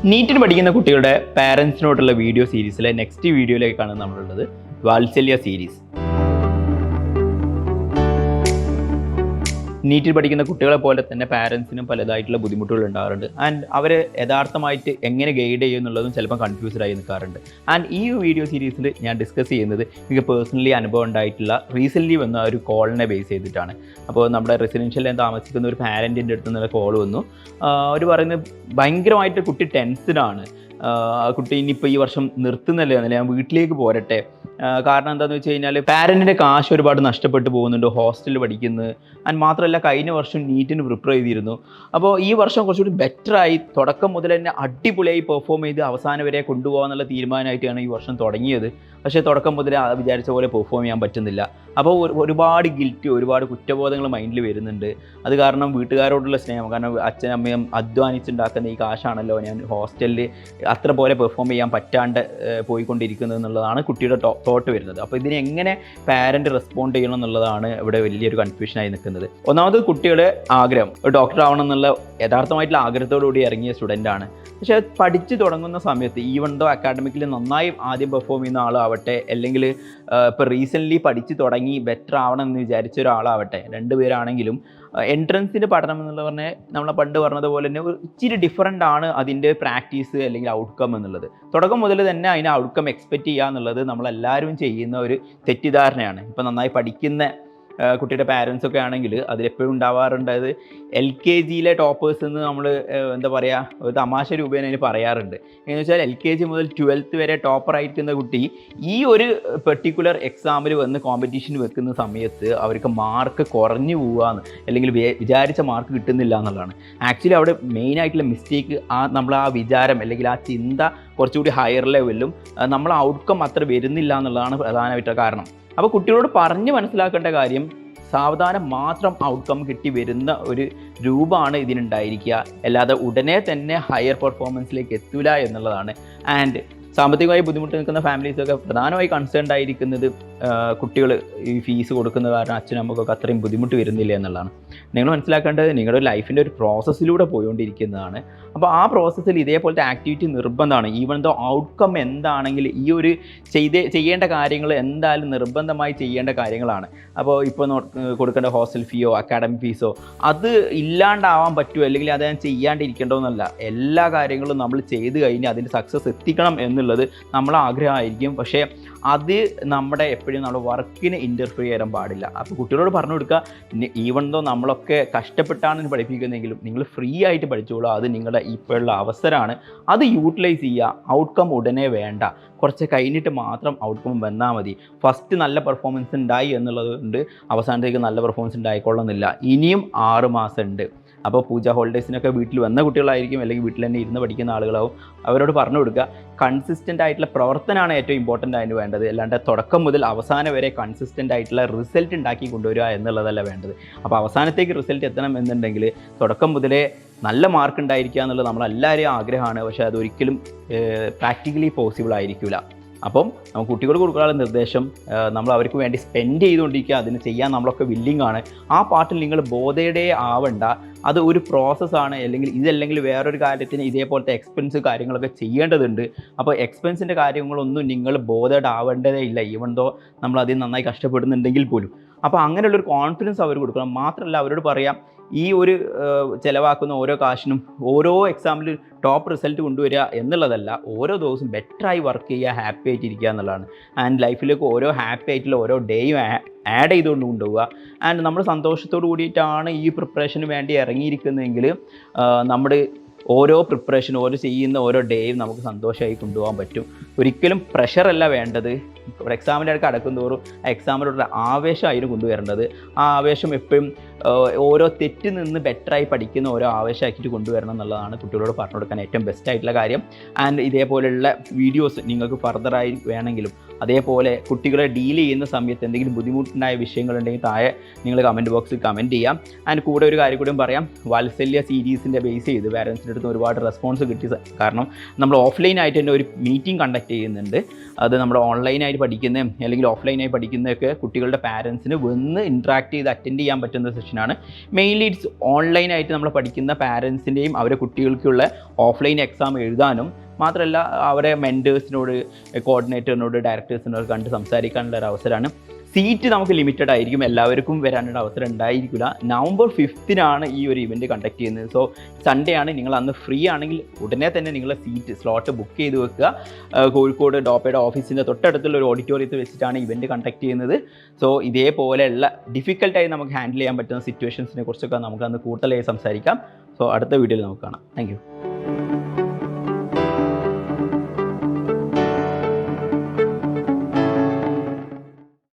നീറ്റിന് പഠിക്കുന്ന കുട്ടികളുടെ പാരൻസിനോടുള്ള വീഡിയോ സീരീസിലെ നെക്സ്റ്റ് വീഡിയോയിലേക്കാണ് നമ്മളുള്ളത്. വാത്സല്യ സീരീസ്. നീറ്റിൽ പഠിക്കുന്ന കുട്ടികളെ പോലെ തന്നെ പാരൻസിനും പലതായിട്ടുള്ള ബുദ്ധിമുട്ടുകൾ ഉണ്ടാകാറുണ്ട്. ആൻഡ് അവർ യഥാർത്ഥമായിട്ട് എങ്ങനെ ഗൈഡ് ചെയ്യും എന്നുള്ളതും ചിലപ്പോൾ കൺഫ്യൂസ്ഡ് ആയി നിൽക്കാറുണ്ട്. ആൻഡ് ഈ വീഡിയോ സീരീസിൽ ഞാൻ ഡിസ്കസ് ചെയ്യുന്നത് എനിക്ക് പേഴ്സണലി അനുഭവം ഉണ്ടായിട്ടുള്ള റീസെൻ്റ്ലി വന്ന ഒരു കോളിനെ ബേസ് ചെയ്തിട്ടാണ്. അപ്പോൾ നമ്മുടെ റെസിഡൻഷ്യലിൽ താമസിക്കുന്ന ഒരു പാരൻറ്റിൻ്റെ അടുത്ത് നിന്ന് കോൾ വന്നു. അവർ പറയുന്നത് ഭയങ്കരമായിട്ട് കുട്ടി ടെൻസ്ഡാണ്. കുട്ടി ഇനിയിപ്പോൾ ഈ വർഷം നിർത്തുന്നില്ല, ഞാൻ വീട്ടിലേക്ക് പോരട്ടെ. കാരണം എന്താണെന്ന് വെച്ച് കഴിഞ്ഞാൽ പാരൻറ്റിൻ്റെ കാശ് ഒരുപാട് നഷ്ടപ്പെട്ടു പോകുന്നുണ്ട്, ഹോസ്റ്റലിൽ പഠിക്കുന്നത്. ആൻഡ് മാത്രമല്ല കഴിഞ്ഞ വർഷം നീറ്റിന് പ്രിപ്പയർ ചെയ്തിരുന്നു. അപ്പോൾ ഈ വർഷം കുറച്ചുകൂടി ബെറ്ററായി തുടക്കം മുതൽ തന്നെ അടിപൊളിയായി പെർഫോം ചെയ്ത് അവസാനം വരെ കൊണ്ടുപോകാനുള്ള തീരുമാനമായിട്ടാണ് ഈ വർഷം തുടങ്ങിയത്. പക്ഷേ തുടക്കം മുതൽ വിചാരിച്ച പോലെ പെർഫോം ചെയ്യാൻ പറ്റുന്നില്ല. അപ്പോൾ ഒരുപാട് ഗിൽറ്റി, ഒരുപാട് കുറ്റബോധങ്ങൾ മൈൻഡിൽ വരുന്നുണ്ട്. അത് കാരണം വീട്ടുകാരോടുള്ള സ്നേഹം, കാരണം അച്ഛനും അമ്മയും അധ്വാനിച്ചുണ്ടാക്കുന്ന ഈ കാശാണല്ലോ ഞാൻ ഹോസ്റ്റലിൽ അത്ര പോലെ പെർഫോം ചെയ്യാൻ പറ്റാണ്ട് പോയിക്കൊണ്ടിരിക്കുന്നത് എന്നുള്ളതാണ് കുട്ടിയുടെ തോട്ട് വരുന്നത്. അപ്പോൾ ഇതിനെ എങ്ങനെ പാരൻറ്റ് റെസ്പോണ്ട് ചെയ്യണം എന്നുള്ളതാണ് ഇവിടെ വലിയൊരു കൺഫ്യൂഷനായി നിൽക്കുന്നത്. ഒന്നാമത് കുട്ടിയുടെ ആഗ്രഹം ഒരു ഡോക്ടർ ആവണം എന്നുള്ള യഥാർത്ഥമായിട്ടുള്ള ആഗ്രഹത്തോടുകൂടി ഇറങ്ങിയ സ്റ്റുഡൻ്റാണ്. പക്ഷേ പഠിച്ചു തുടങ്ങുന്ന സമയത്ത് ഈവൻ ദോ അക്കാഡമിക്കലി നന്നായി ആദ്യം പെർഫോം ചെയ്യുന്ന ആളാവട്ടെ, അല്ലെങ്കിൽ ഇപ്പോൾ റീസെൻ്റ്ലി പഠിച്ചു തുടങ്ങി ബെറ്റർ ആവണം എന്ന് വിചാരിച്ച ഒരാളാവട്ടെ, രണ്ടുപേരാണെങ്കിലും എൻട്രൻസിൻ്റെ പഠനം എന്നുള്ള പറഞ്ഞാൽ നമ്മളെ പണ്ട് പറഞ്ഞതുപോലെ തന്നെ ഇച്ചിരി ഡിഫറൻ്റ് ആണ് അതിൻ്റെ പ്രാക്ടീസ് അല്ലെങ്കിൽ ഔട്ട്കം എന്നുള്ളത്. തുടക്കം മുതൽ തന്നെ അതിന് ഔട്ട്കം എക്സ്പെക്റ്റ് ചെയ്യുക എന്നുള്ളത് നമ്മളെല്ലാവരും ചെയ്യുന്ന ഒരു തെറ്റിദ്ധാരണയാണ്. ഇപ്പോൾ നന്നായി പഠിക്കുന്ന കുട്ടിയുടെ പാരൻസൊക്കെ ആണെങ്കിൽ അതിലെപ്പോഴും ഉണ്ടാവാറുണ്ട്. അത് LKG ടോപ്പേഴ്സ് എന്ന് നമ്മൾ എന്താ പറയുക, ഒരു തമാശ രൂപേണ അതിന് പറയാറുണ്ട്. എന്ന് വെച്ചാൽ LKG മുതൽ 12th വരെ ടോപ്പറായിരിക്കുന്ന കുട്ടി ഈ ഒരു പെർട്ടിക്കുലർ എക്സാമിൽ വന്ന് കോമ്പറ്റീഷൻ വെക്കുന്ന സമയത്ത് അവർക്ക് മാർക്ക് കുറഞ്ഞു പോവുകയെന്ന്, അല്ലെങ്കിൽ വിചാരിച്ച മാർക്ക് കിട്ടുന്നില്ല എന്നുള്ളതാണ്. ആക്ച്വലി അവിടെ മെയിനായിട്ടുള്ള മിസ്റ്റേക്ക് നമ്മൾ ആ വിചാരം അല്ലെങ്കിൽ ആ ചിന്ത കുറച്ചുകൂടി ഹയർ ലെവലിലും നമ്മൾ ഔട്ട്കം അത്ര വരുന്നില്ല എന്നുള്ളതാണ് പ്രധാനമായിട്ട് കാരണം. അപ്പോൾ കുട്ടികളോട് പറഞ്ഞ് മനസ്സിലാക്കേണ്ട കാര്യം, സാവധാനം മാത്രം ഔട്ട്കം കിട്ടി വരുന്ന ഒരു രൂപമാണ് ഇതിനുണ്ടായിരിക്കുക, അല്ലാതെ ഉടനെ തന്നെ ഹയർ പെർഫോമൻസിലേക്ക് എത്തൂല എന്നുള്ളതാണ്. ആൻഡ് സാമ്പത്തികമായി ബുദ്ധിമുട്ട് നിൽക്കുന്ന ഫാമിലീസൊക്കെ പ്രധാനമായി കൺസേൺഡ് ആയിരിക്കുന്നത് കുട്ടികൾ ഈ ഫീസ് കൊടുക്കുന്ന കാരണം അച്ഛനും അമ്മക്കൊക്കെ അത്രയും ബുദ്ധിമുട്ട് വരുന്നില്ല എന്നുള്ളതാണ്. നിങ്ങൾ മനസ്സിലാക്കേണ്ടത് നിങ്ങളുടെ ലൈഫിൻ്റെ ഒരു പ്രോസസ്സിലൂടെ പോയിക്കൊണ്ടിരിക്കുന്നതാണ്. അപ്പോൾ ആ പ്രോസസ്സിൽ ഇതേപോലത്തെ ആക്ടിവിറ്റി നിർബന്ധമാണ്. ഈവൻ ദോ ഔട്ട്കം എന്താണെങ്കിൽ ഈ ഒരു ചെയ്യേണ്ട കാര്യങ്ങൾ എന്തായാലും നിർബന്ധമായി ചെയ്യേണ്ട കാര്യങ്ങളാണ്. അപ്പോൾ ഇപ്പോൾ കൊടുക്കേണ്ട ഹോസ്റ്റൽ ഫീയോ അക്കാഡമിക് ഫീസോ അത് ഇല്ലാണ്ടാവാൻ പറ്റുമോ, അല്ലെങ്കിൽ അത് ഞാൻ ചെയ്യാണ്ടിരിക്കേണ്ടതെന്നല്ല. എല്ലാ കാര്യങ്ങളും നമ്മൾ ചെയ്ത് കഴിഞ്ഞ് അതിൻ്റെ സക്സസ് എത്തിക്കണം എന്നുള്ളത് നമ്മളെ ആഗ്രഹമായിരിക്കും. പക്ഷേ അത് നമ്മുടെ എപ്പോഴും നമ്മുടെ വർക്കിന് ഇൻ്റർഫിയർ ചെയ്യാൻ പാടില്ല. അപ്പോൾ കുട്ടികളോട് പറഞ്ഞു കൊടുക്കുക, ഈവൻ ദോ നമ്മളൊക്കെ കഷ്ടപ്പെട്ടാണ് പഠിപ്പിക്കുന്നതെങ്കിലും നിങ്ങൾ ഫ്രീ ആയിട്ട് പഠിച്ചോളൂ, അത് നിങ്ങളുടെ ഇപ്പോഴുള്ള അവസരമാണ്, അത് യൂട്ടിലൈസ് ചെയ്യുക. ഔട്ട്കം ഉടനെ വേണ്ട, കുറച്ച് കഴിഞ്ഞിട്ട് മാത്രം ഔട്ട്കം വന്നാൽ മതി. ഫസ്റ്റ് നല്ല പെർഫോമൻസ് ഉണ്ടായി എന്നുള്ളത് കൊണ്ട് അവസാനത്തേക്ക് നല്ല പെർഫോമൻസ് ഉണ്ടായിക്കൊള്ളുന്നില്ല. ഇനിയും 6 മാസം ഉണ്ട്. അപ്പോൾ പൂജ ഹോളിഡേയ്സിനൊക്കെ വീട്ടിൽ വന്ന കുട്ടികളായിരിക്കും, അല്ലെങ്കിൽ വീട്ടിൽ തന്നെ ഇരുന്ന് പഠിക്കുന്ന ആളുകളാവും. അവരോട് പറഞ്ഞു കൊടുക്കുക, കൺസിസ്റ്റൻ്റ് ആയിട്ടുള്ള പ്രവർത്തനമാണ് ഏറ്റവും ഇമ്പോർട്ടൻ്റ് ആയിട്ട് വേണ്ടത്, അല്ലാണ്ട് തുടക്കം മുതൽ അവസാനം വരെ കൺസിസ്റ്റൻ്റ് ആയിട്ടുള്ള റിസൾട്ട് ഉണ്ടാക്കി കൊണ്ടുവരിക എന്നുള്ളതല്ല വേണ്ടത്. അപ്പോൾ അവസാനത്തേക്ക് റിസൾട്ട് എത്തണം എന്നുണ്ടെങ്കിൽ തുടക്കം മുതലേ നല്ല മാർക്ക് ഉണ്ടായിരിക്കുക എന്നുള്ളത് നമ്മളെല്ലാവരെയും ആഗ്രഹമാണ്. പക്ഷേ അതൊരിക്കലും പ്രാക്ടിക്കലി പോസിബിൾ ആയിരിക്കില്ല. അപ്പം നമുക്ക് കുട്ടികൾക്ക് കൊടുക്കാനുള്ള നിർദ്ദേശം, നമ്മൾ അവർക്ക് വേണ്ടി സ്പെൻഡ് ചെയ്തുകൊണ്ടിരിക്കുക, അതിന് ചെയ്യാൻ നമ്മളൊക്കെ വില്ലിങ് ആണ്. ആ പാർട്ടിൽ നിങ്ങൾ ബോധയുടെ ആവണ്ട, അത് ഒരു പ്രോസസ്സാണ്. അല്ലെങ്കിൽ വേറൊരു കാര്യത്തിന് ഇതേപോലത്തെ എക്സ്പെൻസ് കാര്യങ്ങളൊക്കെ ചെയ്യേണ്ടതുണ്ട്. അപ്പോൾ എക്സ്പെൻസിൻ്റെ കാര്യങ്ങളൊന്നും നിങ്ങൾ ബോധേഡ് ആവേണ്ടതേ ഇല്ല, ഈവൻ ദോ നമ്മൾ അതിൽ നന്നായി കഷ്ടപ്പെടുന്നുണ്ടെങ്കിൽ പോലും. അപ്പോൾ അങ്ങനെയുള്ളൊരു കോൺഫിഡൻസ് അവർ കൊടുക്കണം. മാത്രമല്ല അവരോട് പറയാം, ഈ ഒരു ചിലവാക്കുന്ന ഓരോ കാശിനും ഓരോ എക്സാമിൽ ടോപ്പ് റിസൾട്ട് കൊണ്ടുവരിക എന്നുള്ളതല്ല, ഓരോ ദിവസവും ബെറ്ററായി വർക്ക് ചെയ്യുക, ഹാപ്പി ആയിട്ടിരിക്കുക എന്നുള്ളതാണ്. ആൻഡ് ലൈഫിലേക്ക് ഓരോ ഹാപ്പി ആയിട്ടുള്ള ഓരോ ഡേയും ആഡ് ചെയ്തുകൊണ്ട് കൊണ്ടുപോവുക. ആൻഡ് നമ്മൾ സന്തോഷത്തോടു കൂടിയിട്ടാണ് ഈ പ്രിപ്പറേഷന് വേണ്ടി ഇറങ്ങിയിരിക്കുന്നതെങ്കിൽ നമ്മുടെ ഓരോ പ്രിപ്പറേഷൻ, ചെയ്യുന്ന ഓരോ ഡേയും നമുക്ക് സന്തോഷമായി കൊണ്ടുപോകാൻ പറ്റും. ഒരിക്കലും പ്രഷറല്ല വേണ്ടത്. ഒരു എക്സാമിൻ്റെ അടുക്ക് അടക്കും തോറും ആ എക്സാമിലുള്ള ആവേശമായിരുന്നു കൊണ്ടുവരേണ്ടത്. ആ ആവേശം എപ്പോഴും ഓരോ തെറ്റിൽ നിന്ന് ബെറ്ററായി പഠിക്കുന്ന ഓരോ ആവേശമാക്കിയിട്ട് കൊണ്ടുവരണം എന്നുള്ളതാണ് കുട്ടികളോട് പറഞ്ഞു കൊടുക്കാൻ ഏറ്റവും ബെസ്റ്റായിട്ടുള്ള കാര്യം. ആൻഡ് ഇതേപോലെയുള്ള വീഡിയോസ് നിങ്ങൾക്ക് ഫർദറായി വേണമെങ്കിലും, അതേപോലെ കുട്ടികളെ ഡീൽ ചെയ്യുന്ന സമയത്ത് എന്തെങ്കിലും ബുദ്ധിമുട്ടുണ്ടായ വിഷയങ്ങളുണ്ടെങ്കിൽ താഴെ നിങ്ങൾ കമൻറ്റ് ബോക്സിൽ കമൻറ്റ് ചെയ്യാം. ആൻഡ് കൂടെ ഒരു കാര്യം കൂടിയും പറയാം, വാത്സല്യ സീരീസിൻ്റെ ബേസ് ചെയ്ത് പാരൻസിൻ്റെ അടുത്ത് ഒരുപാട് റെസ്പോൺസ് കിട്ടി. കാരണം നമ്മൾ ഓഫ്ലൈനായിട്ട് തന്നെ ഒരു മീറ്റിംഗ് കണ്ടക്ട് ചെയ്യുന്നുണ്ട്. അത് നമ്മുടെ ഓൺലൈനായിട്ട് പഠിക്കുന്ന അല്ലെങ്കിൽ ഓഫ്ലൈനായി പഠിക്കുന്നതൊക്കെ കുട്ടികളുടെ പാരൻസിന് വന്ന് ഇൻട്രാക്ട് ചെയ്ത് അറ്റൻഡ് ചെയ്യാൻ പറ്റുന്ന സെക്ഷനാണ്. മെയിൻലി ഇറ്റ്സ് ഓൺലൈനായിട്ട് നമ്മൾ പഠിക്കുന്ന പാരൻസിൻ്റെയും അവരെ കുട്ടികൾക്കുള്ള ഓഫ്ലൈൻ എക്സാം എഴുതാനും മാത്രമല്ല അവരെ മെൻറ്റേഴ്സിനോട്, കോർഡിനേറ്ററിനോട്, ഡയറക്ടേഴ്സിനോട് കണ്ട് സംസാരിക്കാനുള്ള ഒരു അവസരമാണ്. സീറ്റ് നമുക്ക് ലിമിറ്റഡ് ആയിരിക്കും, എല്ലാവർക്കും വരാനുള്ള അവസരം ഉണ്ടായിരിക്കില്ല. നവംബർ 5-നാണ് ഈ ഒരു ഇവൻറ്റ് കണ്ടക്ട് ചെയ്യുന്നത്. സോ സൺഡേ ആണ്. നിങ്ങൾ അന്ന് ഫ്രീ ആണെങ്കിൽ ഉടനെ തന്നെ നിങ്ങളുടെ സീറ്റ് സ്ലോട്ട് ബുക്ക് ചെയ്ത് വെക്കുക. കോഴിക്കോട് ഡോപ്പയുടെ ഓഫീസിൻ്റെ തൊട്ടടുത്തുള്ള ഒരു ഓഡിറ്റോറിയത്തിൽ വെച്ചിട്ടാണ് ഇവൻറ്റ് കണ്ടക്ട് ചെയ്യുന്നത്. സോ ഇതേപോലെയുള്ള ഡിഫിക്കൽട്ടായി നമുക്ക് ഹാൻഡിൽ ചെയ്യാൻ പറ്റുന്ന സിറ്റുവേഷൻസിനെ കുറിച്ചൊക്കെ നമുക്ക് അന്ന് കൂടുതലായി സംസാരിക്കാം. സോ അടുത്ത വീഡിയോയിൽ നമുക്ക് കാണാം. Thank you.